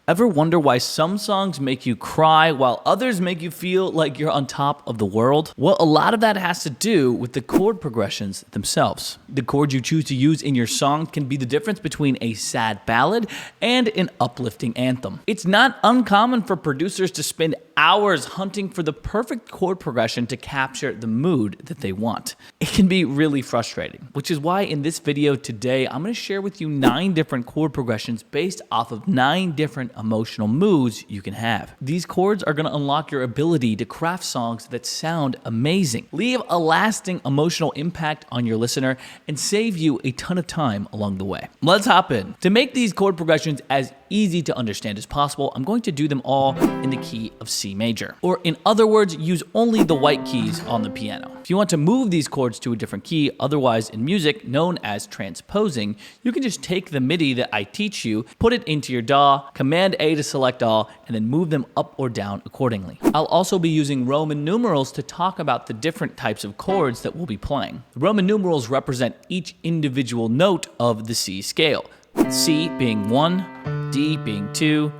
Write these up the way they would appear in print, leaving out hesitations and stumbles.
Ever wonder why some songs make you cry while others make you feel like you're on top of the world? Well, a lot of that has to do with the chord progressions themselves. The chords you choose to use in your song can be the difference between a sad ballad and an uplifting anthem. It's not uncommon for producers to spend hours hunting for the perfect chord progression to capture the mood that they want. It can be really frustrating, which is why in this video today, I'm going to share with you 9 different chord progressions based off of 9 different emotional moods you can have. These chords are going to unlock your ability to craft songs that sound amazing, leave a lasting emotional impact on your listener, and save you a ton of time along the way. Let's hop in. To make these chord progressions as easy to understand as possible, I'm going to do them all in the key of C major. Or in other words, use only the white keys on the piano. If you want to move these chords to a different key, otherwise in music known as transposing, you can just take the MIDI that I teach you, put it into your DAW, Command A to select all, and then move them up or down accordingly. I'll also be using Roman numerals to talk about the different types of chords that we'll be playing. The Roman numerals represent each individual note of the C scale. C being 1, D being 2,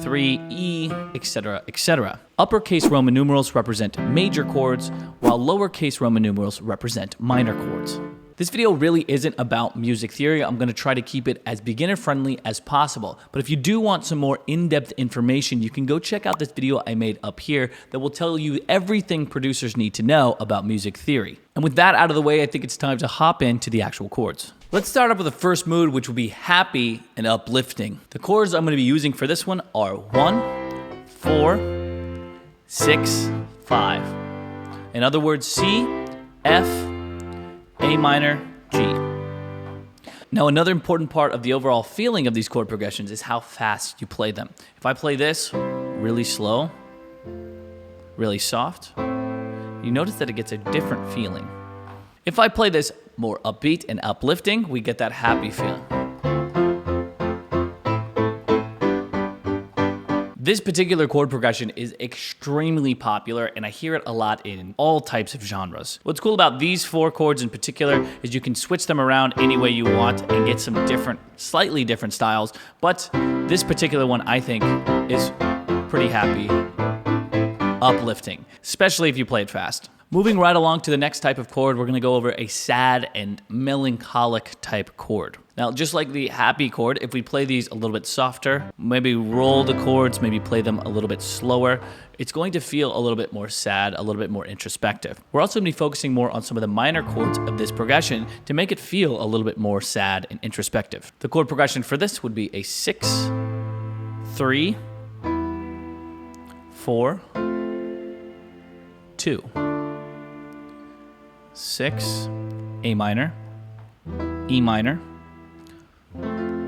3, E, etc., etc. Uppercase Roman numerals represent major chords, while lowercase Roman numerals represent minor chords. This video really isn't about music theory. I'm going to try to keep it as beginner-friendly as possible. But if you do want some more in-depth information, you can go check out this video I made up here that will tell you everything producers need to know about music theory. And with that out of the way, I think it's time to hop into the actual chords. Let's start up with the first mood, which will be happy and uplifting. The chords I'm going to be using for this one are 1, 4, 6, 5. In other words, C, F, A minor, G. Now, another important part of the overall feeling of these chord progressions is how fast you play them. If I play this really slow, really soft, you notice that it gets a different feeling. If I play this more upbeat and uplifting, we get that happy feeling. This particular chord progression is extremely popular, and I hear it a lot in all types of genres. What's cool about these 4 chords in particular is you can switch them around any way you want and get some different, slightly different styles, but this particular one I think is pretty happy, uplifting, especially if you play it fast. Moving right along to the next type of chord, we're going to go over a sad and melancholic type chord. Now, just like the happy chord, if we play these a little bit softer, maybe roll the chords, maybe play them a little bit slower, it's going to feel a little bit more sad, a little bit more introspective. We're also going to be focusing more on some of the minor chords of this progression to make it feel a little bit more sad and introspective. The chord progression for this would be a 6, 3, 4, 2. 6, A minor, E minor,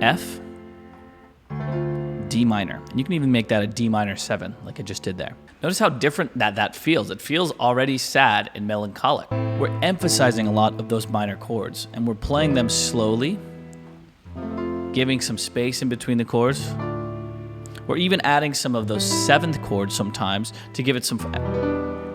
F, D minor. And you can even make that a D minor 7, like I just did there. Notice how different that feels. It feels already sad and melancholic. We're emphasizing a lot of those minor chords, and we're playing them slowly, giving some space in between the chords. We're even adding some of those 7th chords sometimes to give it some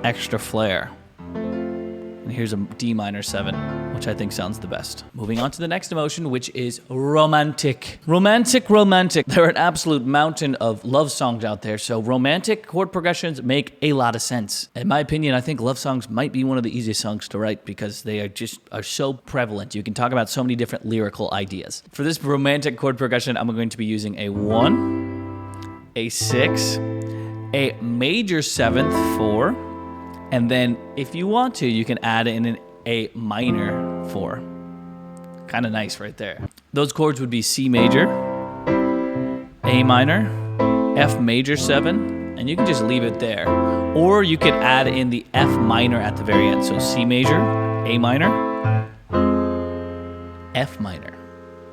extra flair. And here's a D minor 7, which I think sounds the best. Moving on to the next emotion, which is romantic. Romantic. There are an absolute mountain of love songs out there, so romantic chord progressions make a lot of sense. In my opinion, I think love songs might be one of the easiest songs to write because they are so prevalent. You can talk about so many different lyrical ideas. For this romantic chord progression, I'm going to be using a 1, a 6, a major 7th 4, and then, if you want to, you can add in an A minor 4. Kind of nice right there. Those chords would be C major, A minor, F major 7, and you can just leave it there. Or you could add in the F minor at the very end. So C major, A minor, F minor.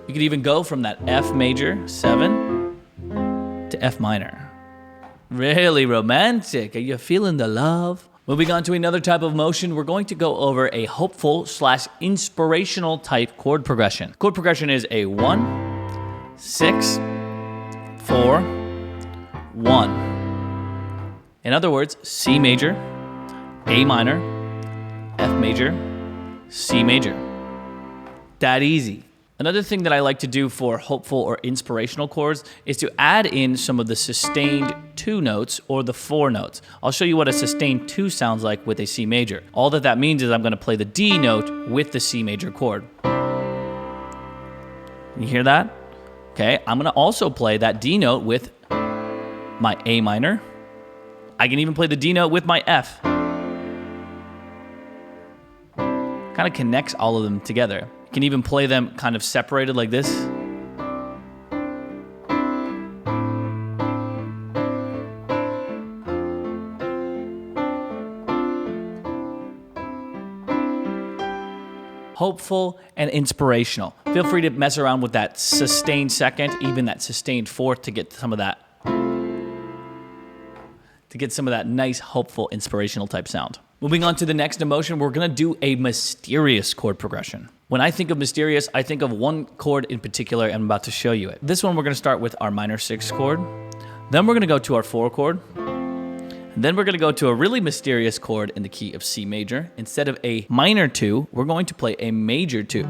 You could even go from that F major 7 to F minor. Really romantic. Are you feeling the love? Moving on to another type of motion, we're going to go over a hopeful / inspirational type chord progression. Chord progression is a 1, 6, 4, 1. In other words, C major, A minor, F major, C major. That easy. Another thing that I like to do for hopeful or inspirational chords is to add in some of the sustained 2 notes or the 4 notes. I'll show you what a sustained 2 sounds like with a C major. All that means is I'm going to play the D note with the C major chord. You hear that? Okay, I'm going to also play that D note with my A minor. I can even play the D note with my F. Kind of connects all of them together. You can even play them kind of separated like this. Hopeful and inspirational. Feel free to mess around with that sustained second, even that sustained fourth to get some of that nice, hopeful, inspirational type sound. Moving on to the next emotion, we're gonna do a mysterious chord progression. When I think of mysterious, I think of one chord in particular, and I'm about to show you it. This one, we're gonna start with our minor 6 chord. Then we're gonna go to our 4 chord. And then we're gonna go to a really mysterious chord in the key of C major. Instead of a minor 2, we're going to play a major 2.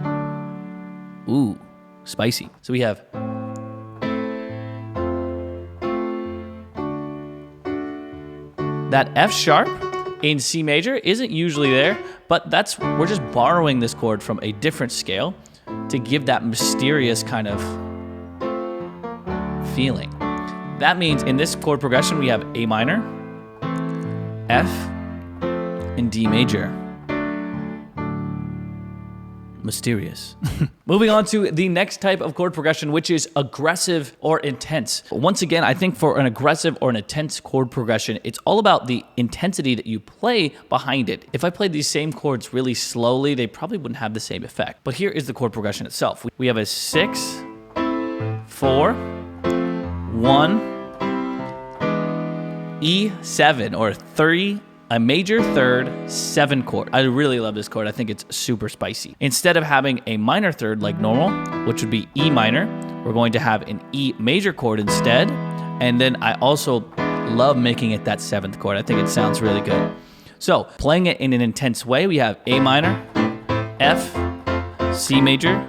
Ooh, spicy. So we have that F sharp in C major isn't usually there, but we're just borrowing this chord from a different scale to give that mysterious kind of feeling. That means in this chord progression, we have A minor, F, and D major. Mysterious. Moving on to the next type of chord progression, which is aggressive or intense. Once again, I think for an aggressive or an intense chord progression, it's all about the intensity that you play behind it. If I played these same chords really slowly, they probably wouldn't have the same effect. But here is the chord progression itself. We have a 6, 4, 1, E7 or 3, a major 3rd, 7 chord. I really love this chord. I think it's super spicy. Instead of having a minor 3rd like normal, which would be E minor, we're going to have an E major chord instead. And then I also love making it that 7th chord. I think it sounds really good. So playing it in an intense way, we have A minor, F, C major,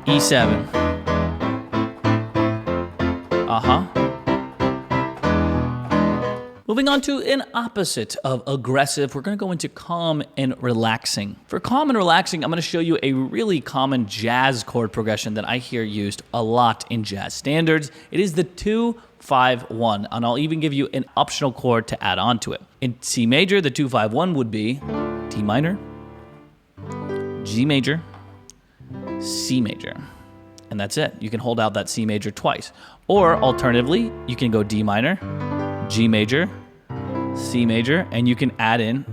E7. Moving on to an opposite of aggressive, we're going to go into calm and relaxing. For calm and relaxing, I'm going to show you a really common jazz chord progression that I hear used a lot in jazz standards. It is the 2-5-1, and I'll even give you an optional chord to add on to it. In C major, the 2-5-1 would be D minor, G major, C major. And that's it. You can hold out that C major twice. Or alternatively, you can go D minor, G major, C major, and you can add in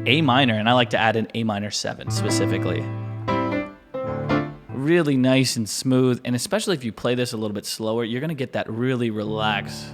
A minor, and I like to add in A minor 7 specifically. Really nice and smooth, and especially if you play this a little bit slower, you're gonna get that really relaxed.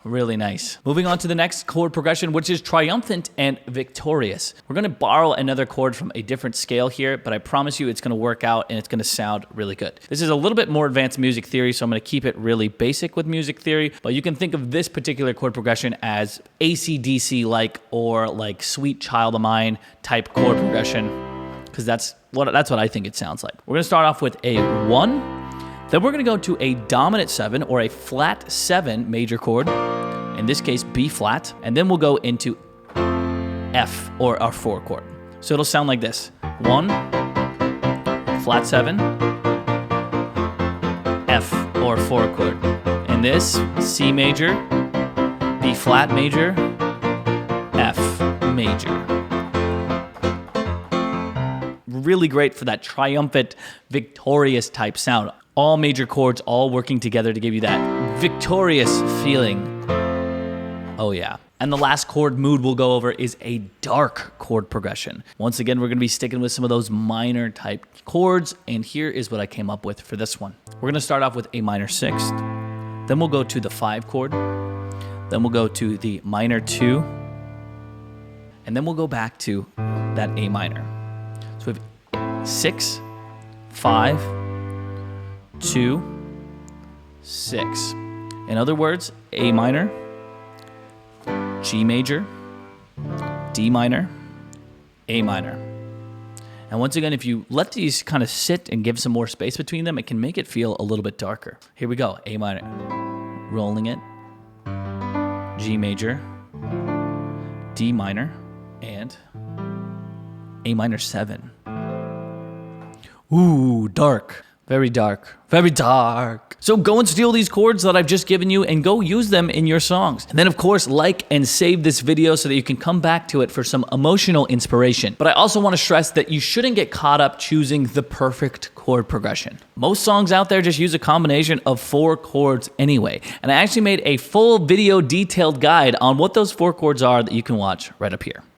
Really nice. Moving on to the next chord progression, which is triumphant and victorious. We're gonna borrow another chord from a different scale here, but I promise you it's gonna work out and it's gonna sound really good. This is a little bit more advanced music theory, so I'm gonna keep it really basic with music theory, but you can think of this particular chord progression as AC/DC-like or like Sweet Child of Mine type chord progression, because that's what I think it sounds like. We're gonna start off with a 1, then we're gonna go to a dominant 7 or a flat 7 major chord, in this case B flat, and then we'll go into F or our 4 chord. So it'll sound like this: 1, flat 7, F or 4 chord. In this, C major, B flat major, F major. Really great for that triumphant, victorious type sound. All major chords all working together to give you that victorious feeling. Oh yeah. And the last chord mood we'll go over is a dark chord progression. Once again, we're gonna be sticking with some of those minor type chords, and here is what I came up with for this one. We're gonna start off with a minor 6th, then we'll go to the 5 chord, then we'll go to the minor 2, and then we'll go back to that A minor. So we have 6, 5, 2, 6. In other words, A minor, G major, D minor, A minor. And once again, if you let these kind of sit and give some more space between them, it can make it feel a little bit darker. Here we go. A minor, rolling it, G major, D minor, and A minor 7. Ooh, dark. Very dark. Very dark. So go and steal these chords that I've just given you and go use them in your songs. And then of course, like and save this video so that you can come back to it for some emotional inspiration. But I also want to stress that you shouldn't get caught up choosing the perfect chord progression. Most songs out there just use a combination of 4 chords anyway. And I actually made a full video detailed guide on what those 4 chords are that you can watch right up here.